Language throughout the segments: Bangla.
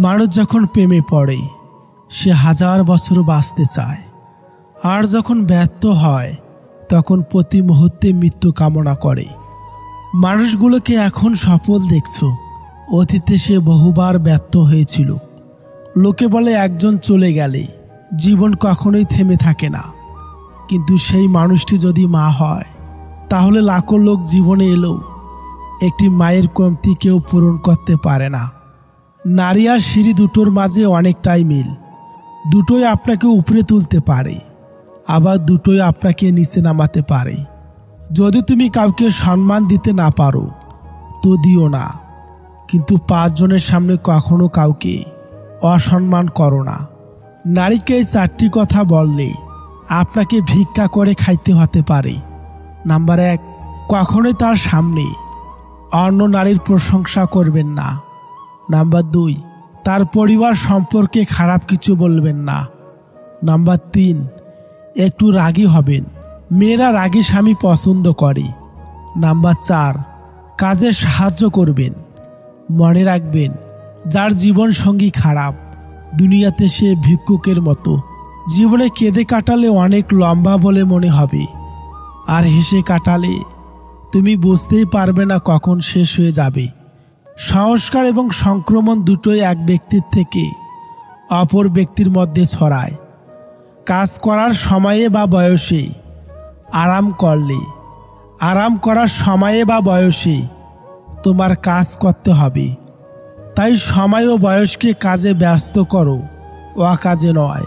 মানুষ যখন প্রেমে পড়ে সে হাজার বছর বাঁচতে চায়, আর যখন ব্যর্থ হয় তখন প্রতি মুহূর্তে মৃত্যু কামনা করে। মানুষগুলোকে এখন সফল দেখছো, অতীতে সে বহুবার ব্যর্থ হয়েছিল। লোকে বলে একজন চলে গেলে জীবন কখনোই থেমে থাকে না, কিন্তু সেই মানুষটি যদি মা হয় তাহলে লাখো লোক জীবনে এলেও একটি মায়ের কমতি কেউ পূরণ করতে পারে না। নারী আর সিঁড়ি দুটোর মাঝে অনেকটাই মিল। দুটোই আপনাকে উপরে তুলতে পারে, আবার দুটোই আপনাকে নিচে নামাতে পারে। যদি তুমি কাউকে সম্মান দিতে না পারো তো দিও না, কিন্তু 5 জনের সামনে কখনো কাউকে অসম্মান করো না। নারীকে এই 4টি কথা বললে আপনাকে ভিক্ষা করে খাইতে হতে পারে। নাম্বার 1, কখনোই তার সামনে অন্য নারীর প্রশংসা করবেন না। নাম্বার 2, তার পরিবার সম্পর্কে খারাপ কিছু বলবেন না। নাম্বার 3, একটু রাগী হবেন, মেয়েরা রাগী স্বামী পছন্দ করে। নাম্বার 4, কাজে সাহায্য করবেন। মনে রাখবেন, যার জীবন সঙ্গী খারাপ দুনিয়াতে সে ভিক্ষুকের মতো। জীবনে কেঁদে কাটালে অনেক লম্বা বলে মনে হবে, আর হেসে কাটালে তুমি বুঝতেই পারবে না কখন শেষ হয়ে যাবে। সংস্কার এবং সংক্রমণ দুটোই এক ব্যক্তির থেকে অপর ব্যক্তির মধ্যে ছড়ায়। কাজ করার সময়ে বা বয়সে আরাম করলে, আরাম করার সময়ে বা বয়সে তোমার কাজ করতে হবে। তাই সময় ও বয়সকে কাজে ব্যস্ত করো, অকাজে নয়।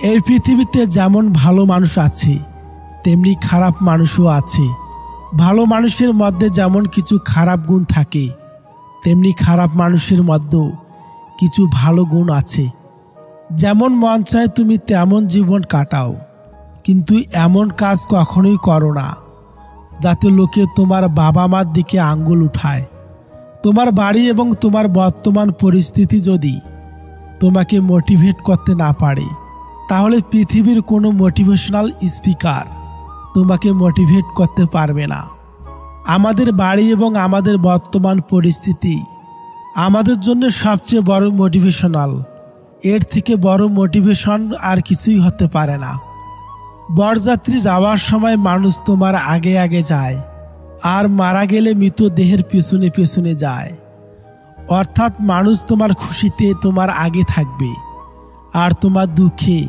এই পৃথিবীতে যেমন ভালো মানুষ আছে তেমনি খারাপ মানুষও আছে। ভালো মানুষের মধ্যে যেমন কিছু খারাপ গুণ থাকে তেমনি খারাপ মানুষের মধ্যেও কিছু ভালো গুণ আছে। যেমন মন চায় তুমি তেমন জীবন কাটাও, কিন্তু এমন কাজ কখনোই করো না যাতে লোকে তোমার বাবা মার দিকে আঙ্গুল উঠায়। তোমার বাড়ি এবং তোমার বর্তমান পরিস্থিতি যদি তোমাকে মোটিভেট করতে না পারে তাহলে পৃথিবীর কোনো মোটিভেশনাল স্পিকার তোমাকে মোটিভেট করতে পারবে না। আমাদের বাড়ি এবং আমাদের বর্তমান পরিস্থিতি আমাদের জন্য সবচেয়ে বড় মোটিভেশনাল। এর থেকে বড় মোটিভেশন আর কিছুই হতে পারে না। বরযাত্রী যাওয়ার সময় মানুষ তোমার আগে আগে যায়, আর মারা গেলে মৃতদেহের পেছনে পেছনে যায়। অর্থাৎ মানুষ তোমার খুশিতে তোমার আগে থাকবে, আর তোমার দুঃখে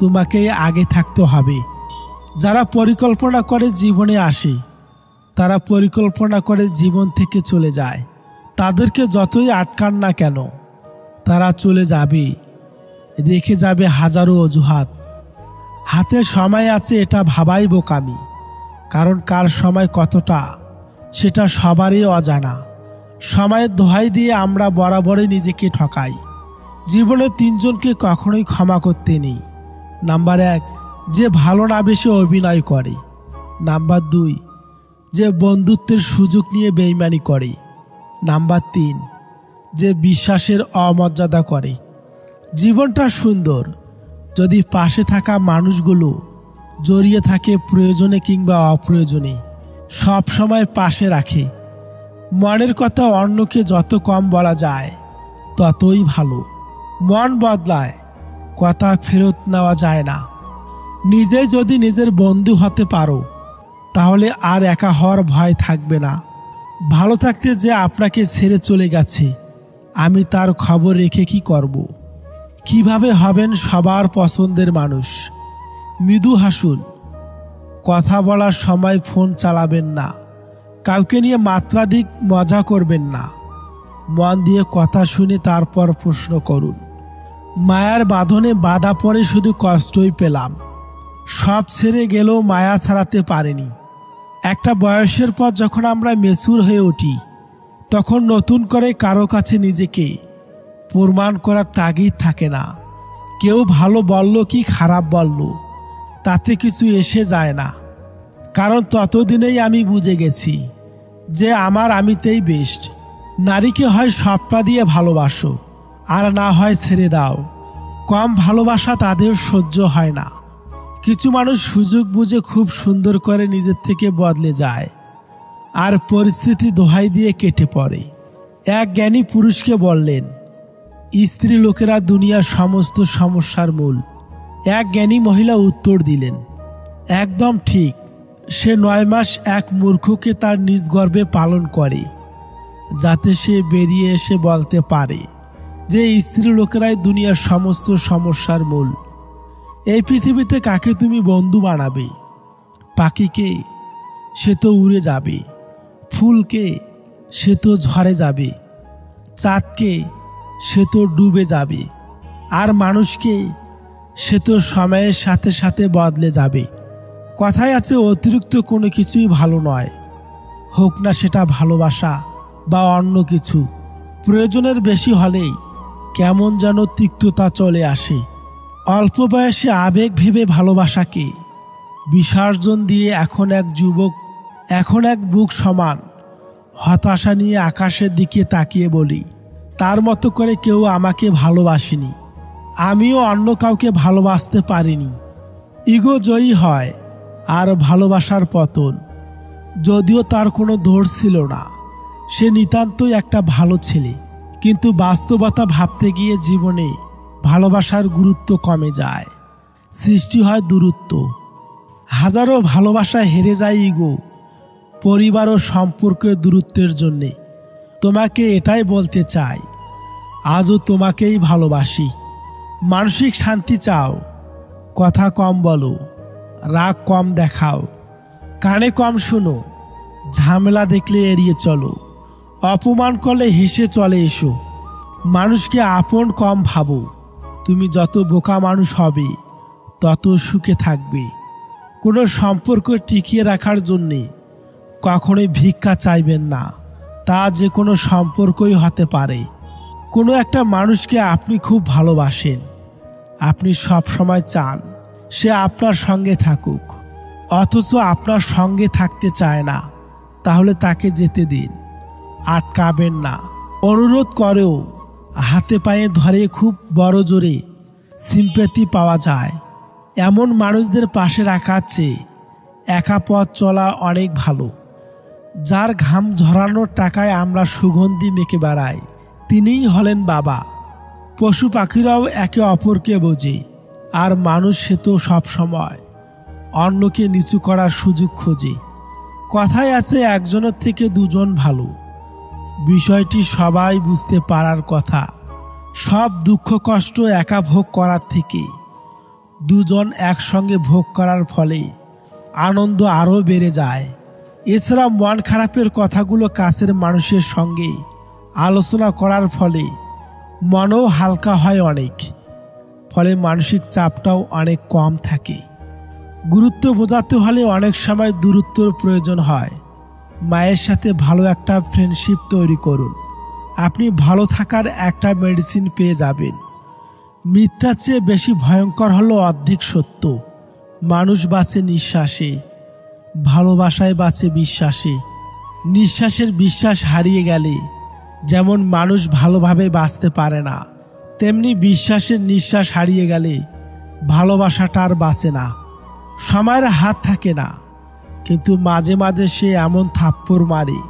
তোমাকে আগে থাকতে হবে। যারা পরিকল্পনা করে জীবনে আসে, তারা পরিকল্পনা করে জীবন থেকে চলে যায়। তাদেরকে যতই আটকান না কেন তারা চলে যাবে, রেখে যাবে হাজারো অজুহাত। হাতে সময় আছে এটা ভাবাই বোকামি, কারণ কার সময় কতটা সেটা সবারই অজানা। সময়ের দোহাই দিয়ে আমরা বরাবরই নিজেকে ঠকাই। জীবনে 3 জনকে কখনোই ক্ষমা করতে নেই। নাম্বার 1, যে ভালো না বেশি অভিনয় করে। নাম্বার 2, যে বন্ধুত্বের সুযোগ নিয়ে বেইমানি করে। নাম্বার 3, যে বিশ্বাসের অমর্যাদা করে। জীবনটা সুন্দর যদি পাশে থাকা মানুষগুলো জড়িয়ে থাকে প্রয়োজনে কিংবা অপ্রয়োজনে, সব সময় পাশে রাখে। মনের কথা অন্যকে যত কম বলা যায় ততই ভালো। মন বদলায়, কথা ফেরত নেওয়া যায় না। নিজেই যদি নিজের বন্ধু হতে পারো তাহলে আর একা হওয়ার ভয় থাকবে না। ভালো থাকতে যে আপনাকে ছেড়ে চলে গেছে, আমি তার খবর রেখে কি করব? কিভাবে হবেন সবার পছন্দের মানুষ? মৃদু হাসুন, কথা বলার সময় ফোন চালাবেন না, কাউকে নিয়ে মাত্রাধিক মজা করবেন না। মন দিয়ে কথা শুনে তারপর প্রশ্ন করুন। মায়ার বাঁধনে বাধা পড়ে শুধু কষ্টই পেলাম। সব ছেড়ে গেলেও মায়া ছাড়াতে পারেনি। একটা বয়সের পর যখন আমরা ম্যাচিউর হয়ে উঠি তখন নতুন করে কারো কাছে নিজেকে প্রমাণ করার তাগিদ থাকে না। কেউ ভালো বলল কি খারাপ বলল তাতে কিছু এসে যায় না, কারণ ততদিনেই আমি বুঝে গেছি যে আমার আমিতেই বেস্ট। নারীকে হয় সবটা দিয়ে ভালোবাসো, আর না হয় ছেড়ে দাও। কম ভালোবাসা তাদের সহ্য হয় না। কিছু মানুষ সুযোগ বুঝে খুব সুন্দর করে নিজের থেকে বদলে যায়, আর পরিস্থিতি দোহাই দিয়ে কেটে পড়ে। এক জ্ঞানী পুরুষকে বললেন, স্ত্রী লোকেরা দুনিয়ার সমস্ত সমস্যার মূল। এক জ্ঞানী মহিলা উত্তর দিলেন, একদম ঠিক। সে 9 মাস এক মূর্খকে তার নিজ গর্ভে পালন করে, যাতে সে বেরিয়ে এসে বলতে পারে যে স্ত্রী লোকেরাই দুনিয়ার সমস্ত সমস্যার মূল। এই পৃথিবীতে কাকে তুমি বন্ধু বানাবে? পাখিকে? সে তো উড়ে যাবে। ফুলকে? সে তো ঝরে যাবে। চাঁদকে? সে তো ডুবে যাবে। আর মানুষকে? সে তো সময়ের সাথে সাথে বদলে যাবে। কথায় আছে, অতিরিক্ত কোনো কিছুই ভালো নয়, হোক না সেটা ভালোবাসা বা অন্য কিছু। প্রয়োজনের বেশি হলেই কেমন যেন তিক্ততা চলে আসে। অল্প বয়সে আবেগ ভেবে ভালোবাসাকে বিসর্জন দিয়ে এখন এক বুক সমান হতাশা নিয়ে আকাশের দিকে তাকিয়ে বলি, তার মতো করে কেউ আমাকে ভালোবাসেনি, আমিও অন্য কাউকে ভালোবাসতে পারিনি। ইগো জয়ী হয় আর ভালোবাসার পতন। যদিও তার কোনো দোষ ছিল না, সে নিতান্তই একটা ভালো ছেলে, কিন্তু বাস্তবতা ভাবতে গিয়ে জীবনে ভালোবাসার গুরুত্ব কমে যায়, সৃষ্টি হয় দূরত্ব। হাজারো ভালোবাসা হেরে যায় ইগো, পরিবার ও সম্পর্কের দূরত্বের জন্যে। তোমাকে এটাই বলতে চাই, আজও তোমাকেই ভালোবাসি। মানসিক শান্তি চাও? কথা কম বলো, রাগ কম দেখাও, কানে কম শুনো, ঝামেলা দেখলে এড়িয়ে চলো, অপমান করলে হেসে চলে এসো। মানুষকে আপন কম ভাবো। তুমি যত বোকা মানুষ হবে তত সুখে থাকবে। কোনো সম্পর্ক টিকিয়ে রাখার জন্যে কখনোই ভিক্ষা চাইবেন না, তা যে কোনো সম্পর্কই হতে পারে। কোনো একটা মানুষকে আপনি খুব ভালোবাসেন, আপনি সব সময় চান সে আপনার সঙ্গে থাকুক, অথচ আপনার সঙ্গে থাকতে চায় না, তাহলে তাকে যেতে দিন, আটকাবেন না। অনুরোধ করেও হাতে পায়ে ধরে খুব বড় জোরে সিম্প্যাথি পাওয়া যায়। এমন মানুষদের পাশে রাখার চেয়ে একা পথ চলা অনেক ভালো। যার ঘাম ঝরানোর টাকায় আমরা সুগন্ধি মেখে বেড়াই, তিনিই হলেন বাবা। পশু পাখিরাও একে অপরকে বোঝে, আর মানুষ সে তো সবসময় অন্যকে নিচু করার সুযোগ খোঁজে। কথায় আছে, একজনের থেকে দুজন ভালো। বিষয়টি সবাই বুঝতে পারার কথা। সব দুঃখ কষ্ট একা ভোগ করার থেকে দুজন একসঙ্গে ভোগ করার ফলে আনন্দ আরও বেড়ে যায়। এছাড়া মন খারাপের কথাগুলো কাছের মানুষের সঙ্গে আলোচনা করার ফলে মনও হালকা হয় অনেক, ফলে মানসিক চাপটাও অনেক কম থাকে। গুরুত্ব বোঝাতে হলে অনেক সময় দূরত্বের প্রয়োজন হয়। মায়ের সাথে ভালো একটা ফ্রেন্ডশিপ তৈরি করুন, আপনি ভালো থাকার একটা মেডিসিন পেয়ে যাবেন। মিথ্যার চেয়ে বেশি ভয়ঙ্কর হলো অর্ধেক সত্য। মানুষ বাঁচে নিঃশ্বাসে, ভালোবাসায় বাঁচে বিশ্বাসে। নিঃশ্বাসের বিশ্বাস হারিয়ে গেলে যেমন মানুষ ভালোভাবে বাঁচতে পারে না, তেমনি বিশ্বাসের নিঃশ্বাস হারিয়ে গেলে ভালোবাসাটা আর বাঁচে না। সময়ের হাত থাকে না, কিন্তু মাঝে মাঝে সে এমন থাপ্পড় মারে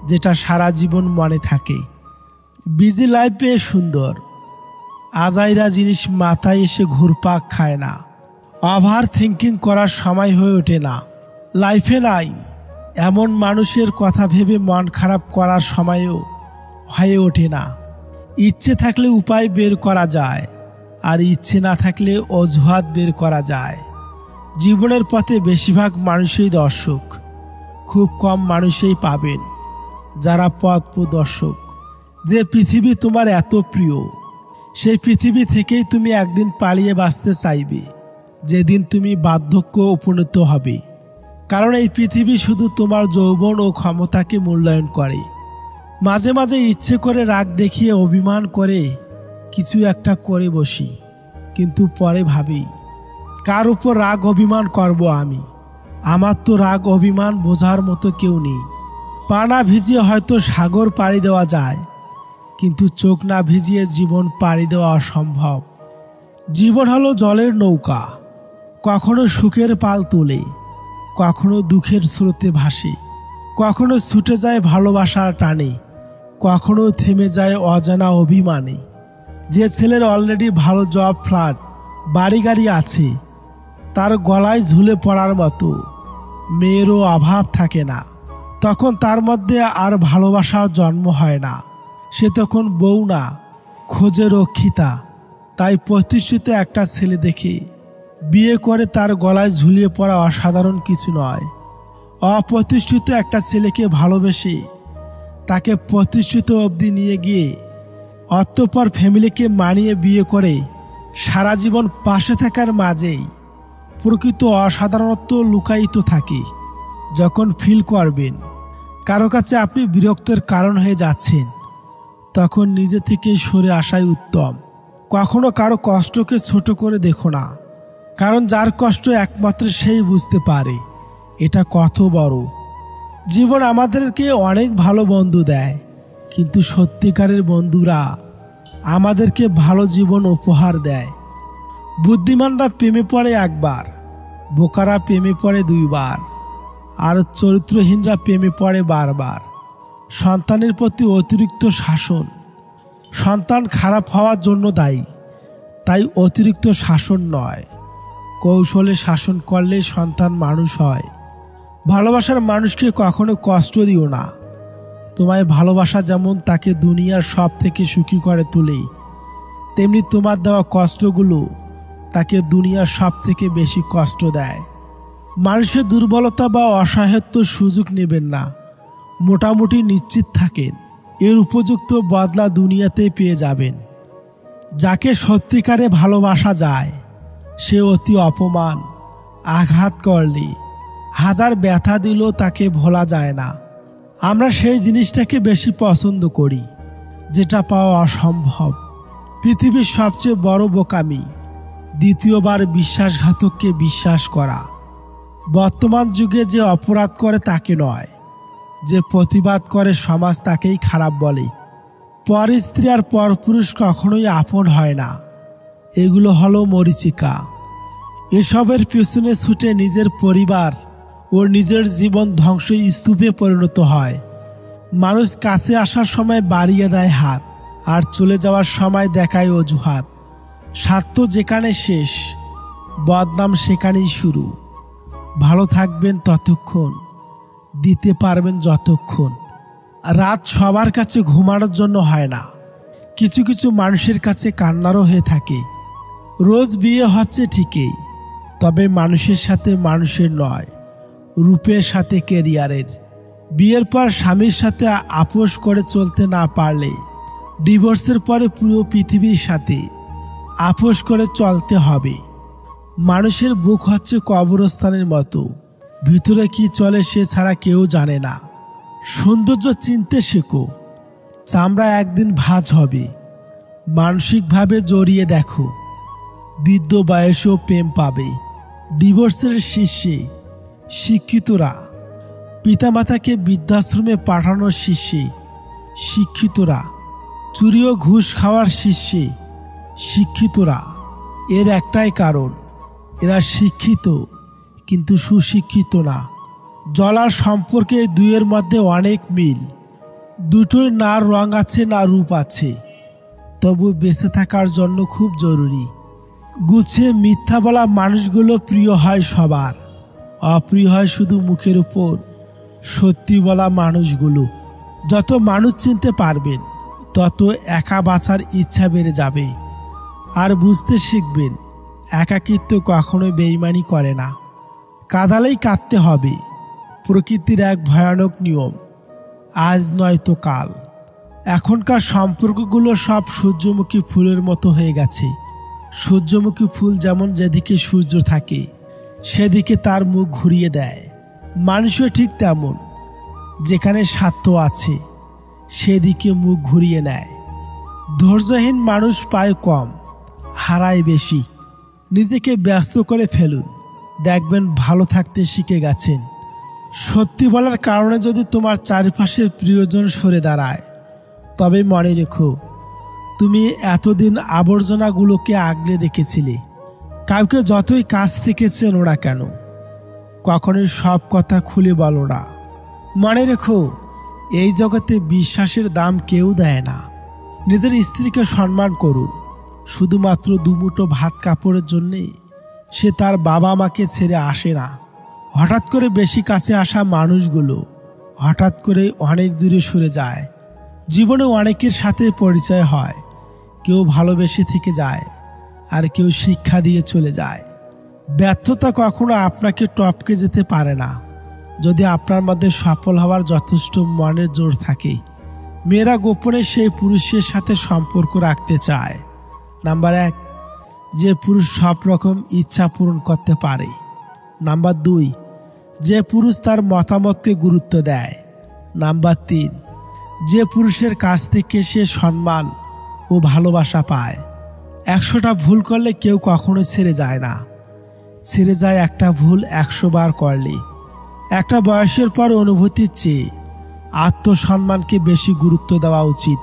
যেটা সারা জীবন মনে থাকে। বিজি লাইফে সুন্দর আজাইরা জিনিস মাথায় এসে ঘুরপাক খায় না। ওভার থিঙ্কিং করার সময় হয়ে ওঠে না। লাইফে নাই এমন মানুষের কথা ভেবে মন খারাপ করার সময়ও হয়ে ওঠে না। ইচ্ছে থাকলে উপায় বের করা যায়, আর ইচ্ছে না থাকলে অজুহাত বের করা যায়। জীবনের পথে বেশিরভাগ মানুষই দর্শক, খুব কম মানুষই পাবেন যারা পথ প্রদর্শক। যে পৃথিবী তোমার এত প্রিয়, সেই পৃথিবী থেকেই তুমি একদিন পালিয়ে বাঁচতে চাইবে, যেদিন তুমি বার্ধক্য উপনীত হবে। কারণ এই পৃথিবী শুধু তোমার যৌবন ও ক্ষমতাকে মূল্যায়ন করে। মাঝে মাঝে ইচ্ছে করে রাগ দেখিয়ে অভিমান করে কিছু একটা করে বসি, কিন্তু পরে ভাবি, কার উপর রাগ অভিমান করব আমি? আমার তো রাগ অভিমান বোঝার মতো কেউ নেই। পা না ভিজিয়ে হয়তো সাগর পাড়ি দেওয়া যায়, কিন্তু চোখ না ভিজিয়ে জীবন পাড়ি দেওয়া অসম্ভব। জীবন হলো জলের নৌকা, কখনো সুখের পাল তোলে, কখনো দুঃখের স্রোতে ভাসে, কখনো ছুটে যায় ভালোবাসার টানে, কখনো থেমে যায় অজানা অভিমানে। যে ছেলের অলরেডি ভালো জব, ফ্ল্যাট, বাড়ি গাড়ি আছে, তার গলায় ঝুলে পড়ার মতো মেয়েরও অভাব থাকে না, তখন তার মধ্যে আর ভালোবাসার জন্ম হয় না। সে তখন বউ না, খোঁজে রক্ষিতা। তাই প্রতিষ্ঠিত একটা ছেলে দেখে বিয়ে করে তার গলায় ঝুলিয়ে পড়া অসাধারণ কিছু নয়। অপ্রতিষ্ঠিত একটা ছেলেকে ভালোবেসে তাকে প্রতিষ্ঠিত অবধি নিয়ে গিয়ে অতঃপর ফ্যামিলিকে মানিয়ে বিয়ে করে সারা জীবন পাশে থাকার মাঝেই প্রকৃত অসাধারণত্ব লুকায়িত থাকে। যখন ফিল করবেন কারো কাছে আপনি বিরক্তের কারণ হয়ে যাচ্ছেন, তখন নিজে থেকে সরে আসাই উত্তম। কখনো কারো কষ্টকে ছোট করে দেখো না, কারণ যার কষ্ট একমাত্র সেই বুঝতে পারে এটা কত বড়। জীবন আমাদেরকে অনেক ভালো বন্ধু দেয়, কিন্তু সত্যিকারের বন্ধুরা আমাদেরকে ভালো জীবন উপহার দেয়। বুদ্ধিমানরা প্রেমে পড়ে একবার, বোকারা প্রেমে পড়ে দুইবার, আর চরিত্রহীনরা প্রেমে পড়ে বারবার। সন্তানের প্রতি অতিরিক্ত শাসন। সন্তান খারাপ হওয়ার জন্য দায়ী, তাই অতিরিক্ত শাসন নয়, কৌশলে শাসন করলে সন্তান মানুষ হয়। ভালোবাসার মানুষকে কখনো কষ্ট দিও না। তোমায় ভালোবাসা যেমন তাকে দুনিয়ার সব থেকে সুখী করে তোলে, তেমনি তোমার দেওয়া কষ্টগুলো তাকে দুনিয়ার সব থেকে বেশি কষ্ট দেয়। মানুষের দুর্বলতা বা অসহায়ত্বর সুযোগ নেবেন না। মোটামুটি নিশ্চিত থাকেন এর উপযুক্ত বদলা দুনিয়াতে পেয়ে যাবেন। যাকে সত্যিকারে ভালোবাসা যায় সে অতি অপমান, আঘাত করলে, হাজার ব্যথা দিলেও তাকে ভোলা যায় না। আমরা সেই জিনিসটাকে বেশি পছন্দ করি যেটা পাওয়া অসম্ভব। পৃথিবীর সবচেয়ে বড় বোকামি দ্বিতীয়বার বিশ্বাসঘাতককে বিশ্বাস করা। বর্তমান যুগে যে অপরাধ করে তাকে নয়, যে প্রতিবাদ করে সমাজ তাকেই খারাপ বলে। পর স্ত্রী আর পরপুরুষ কখনোই আপন হয় না, এগুলো হলো মরীচিকা। এসবের পেছনে ছুটে নিজের পরিবার ও নিজের জীবন ধ্বংসস্তূপে পরিণত হয়। মানুষ কাছে আসার সময় বাড়িয়ে দেয় হাত, আর চলে যাওয়ার সময় দেখায় অজুহাত। স্বার্থ যেখানে শেষ, বদনাম সেখানেই শুরু। ভালো থাকবেন ততক্ষণ, দিতে পারবেন যতক্ষণ। রাত সবার কাছে ঘুমানোর জন্য হয় না, কিছু কিছু মানুষের কাছে কান্নারও হয়ে থাকে। রোজ বিয়ে হচ্ছে ঠিকই, তবে মানুষের সাথে মানুষের নয়, রূপের সাথে কেরিয়ারের। বিয়ের পর স্বামীর সাথে আপোষ করে চলতে না পারলে ডিভোর্সের পরে পুরো পৃথিবীর সাথে আপোষ করে চলতে হবে। মানুষের বুক হচ্ছে কবরস্থানের মতো, ভিতরে কি চলে সে ছাড়া কেউ জানে না। সৌন্দর্য চিনতে শেখো, চামড়া একদিন ভাঁজ হবে। মানসিকভাবে জড়িয়ে দেখো, বৃদ্ধ বয়সেও প্রেম পাবে। ডিভোর্সের শীর্ষে শিক্ষিতরা, পিতামাতাকে বৃদ্ধাশ্রমে পাঠানোর শীর্ষে শিক্ষিতরা, চুরি ও ঘুষ খাওয়ার শীর্ষে শিক্ষিতরা। এর একটাই কারণ, এরা শিক্ষিত কিন্তু সুশিক্ষিত না। জলার সম্পর্কে দুইয়ের মধ্যে অনেক মিল। দুটোই না রং আছে না রূপ আছে, তবু বেঁচে থাকার জন্য খুব জরুরি। গুছিয়ে মিথ্যা বলা মানুষগুলো প্রিয় হয় সবার, অপ্রিয় হয় শুধু মুখের উপর। সত্যি বলা মানুষগুলো। যত মানুষ চিনতে পারবেন তত একা বাঁচার ইচ্ছা বেড়ে যাবে। আর বুঝতে শিখবেন একাকিত্ব কখনোই বেইমানি করে না। কাঁদালেই কাঁদতে হবে, প্রকৃতির এক ভয়ানক নিয়ম। আজ নয়তো কাল। এখনকার সম্পর্কগুলো সব সূর্যমুখী ফুলের মতো হয়ে গেছে। সূর্যমুখী ফুল যেমন যেদিকে সূর্য থাকে সেদিকে তার মুখ ঘুরিয়ে দেয়, মানুষও ঠিক তেমন, যেখানে স্বার্থ আছে সেদিকে মুখ ঘুরিয়ে নেয়। ধৈর্যহীন মানুষ পায় কম, হারায় বেশি। নিজেকে ব্যস্ত করে ফেলুন, দেখবেন ভালো থাকতে শিখে গেছেন। সত্যি বলার কারণে যদি তোমার চারপাশের প্রিয়জন সরে দাঁড়ায়, তবে মনে রেখো তুমি এতদিন আবর্জনাগুলোকে আগলে রেখেছিলে। কাউকে যতই কাছ থেকে চেনো না কেন, কখনোই সব কথা খুলে বলো না। মনে রেখো এই জগতে বিশ্বাসের দাম কেউ দেয় না, নিজের স্ত্রীকে সম্মান করুন। শুধুমাত্র দুমুঠো ভাত কাপড়ের জন্যে সে তার বাবা মাকে ছেড়ে আসে না। হঠাৎ করে বেশি কাছে আসা মানুষগুলো হঠাৎ করে অনেক দূরে সরে যায়। জীবনে অনেকের সাথে পরিচয় হয়, কেউ ভালোবেসে থেকে যায় আর কেউ শিক্ষা দিয়ে চলে যায়। ব্যর্থতা কখনো আপনাকে টপকে যেতে পারে না যদি আপনার মধ্যে সফল হওয়ার যথেষ্ট মনের জোর থাকে। মেয়েরা গোপনে সেই পুরুষের সাথে সম্পর্ক রাখতে চায়। নাম্বার 1, যে পুরুষ সব রকম ইচ্ছা পূরণ করতে পারে। নাম্বার 2, যে পুরুষ তার মতামতকে গুরুত্ব দেয়। নাম্বার 3, যে পুরুষের কাছ থেকে সে সম্মান ও ভালোবাসা পায়। 100টা ভুল করলে কেউ কখনো ছেড়ে যায় না, ছেড়ে যায় একটা ভুল 100 বার করলে। একটা বয়সের পর অনুভূতির চেয়ে আত্মসম্মানকে বেশি গুরুত্ব দেওয়া উচিত।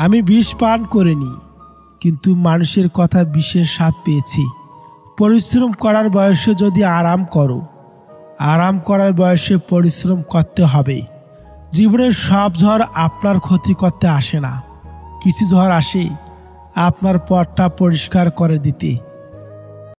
আমি বিষ পান করিনি, কিন্তু মানুষের কথা বিষের স্বাদ পেয়েছি। পরিশ্রম করার বয়সে যদি আরাম করো, আরাম করার বয়সে পরিশ্রম করতে হবে। জীবনের সব ঝড় আপনার ক্ষতি করতে আসে না, কিছু ঝড় আসে আপনার পথটা পরিষ্কার করে দিতে।